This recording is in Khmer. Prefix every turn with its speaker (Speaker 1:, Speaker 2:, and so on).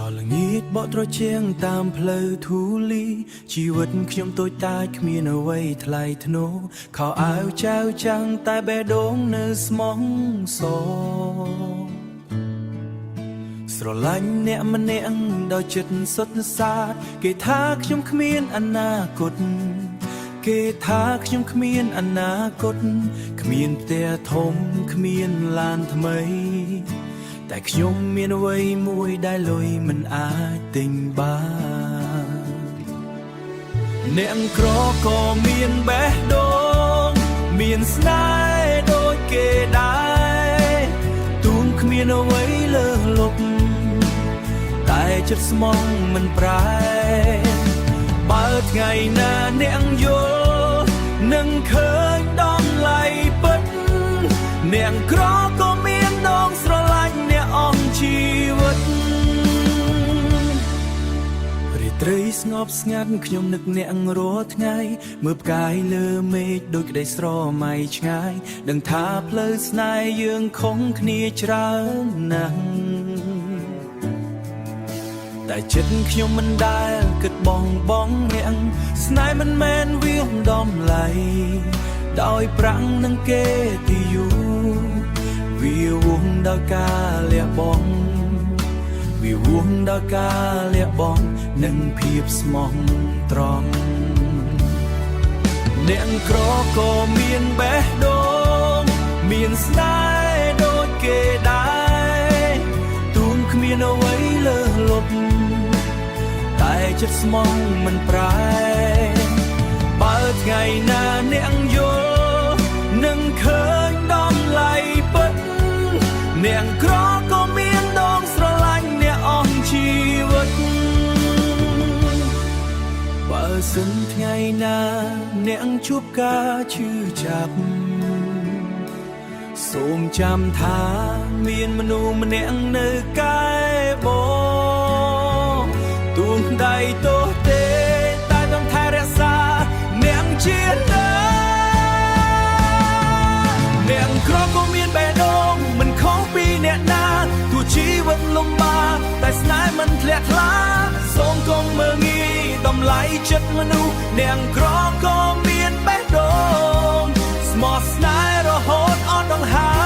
Speaker 1: อลงีดบอตรเชียงตามเพลอทูลีชีวิตខ្ញុំតូចតាចគ្មានអ្វីថ្លៃថ្នូរខោអាវចៅចាំងតែបេះដូងនៅស្មងសស្រឡាញ់អ្នកម្នាក់ដោយចិត្តសុទ្ធសាធគេថាខ្ញុំគ្មានអនាគតគេថាខ្ញុំគ្មានអនាគតគ្មានផ្ទះធំគ្មានឡានថ្មីតែខ្ញុំមានអ្វីមួយដែលលុយមិនអាចទិញបានអ្នកក្រក៏មានបេះដូងមានស្នេហ៍ដូចគេដែរទូនគ្មានអ្វីលើសលប់តែចិត្តស្មងមិនប្រែបើថ្ងៃណាអ្នកយល់នឹងឃើញដំឡៃពិតអ្នកក្រក៏មានដងស្រឡាញ់អ្នកអស់ជីវិតរាត្រីស្ងប់ស្ងាត់ខ្ញុំនឹកអ្នករាល់ថ្ងៃមើលផ្កាយលើមេឃដូចក្តីស្រមៃឆ្ងាយដឹងថាផ្លូវស្នេហ៍យើងខំគ្នាច្រើនណាស់តែចិត្តខ្ញុំមិនដែលគិតបងអ្នកស្នេហ៍មិនមែនវាដំឡៃដោយប្រាំងនឹងគេទីយូវាវងដល់ការលះបង់វាវងដល់ការលះបង់និងភាពស្មោះត្រង់អ្នកក្រក៏មានបេះដូងមានស្នេហ៍ដូចគេដែរទូនគ្មានអ្វីលើសលប់តែចិត្តស្មងមិនប្រែបើថ្ងៃណាអ្នកយល់នឹងឃើញដំឡៃពិតអ្នកក្រក៏មានដងស្រឡាញ់អ្នកអស់ជីវិតបើសិនថ្ងៃណាអ្នកជួបការឈឺចាប់សូមចាំថាមានមនុស្សម្នាក់នៅកែបងទូនដៃទោះទេតែต้องថែរក្សាអ្នកជាណាអ្នកក្រក៏មានបេះដូងមិនខុសពីអ្នកណាទោះជីវិតលំបាកតែស្នេហ៍មិនធ្លាក់ថ្លាសូមកុំមើលងាយតម្លៃចិត្តមនុស្សអ្នកក្រក៏មានបេះដូងស្មោះស្នេហ៍រហូតអស់ដង្ហើ